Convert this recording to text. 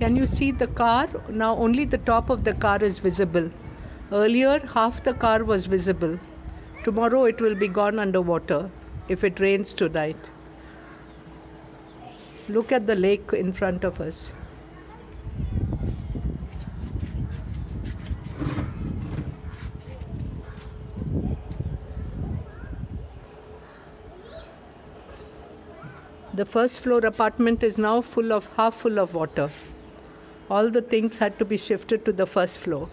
Can you see the car? Now only the top of the car is visible. Earlier, half the car was visible. Tomorrow it will be gone underwater if it rains tonight. Look at the lake in front of us. The first floor apartment is now half full of water. All the things had to be shifted to the first floor.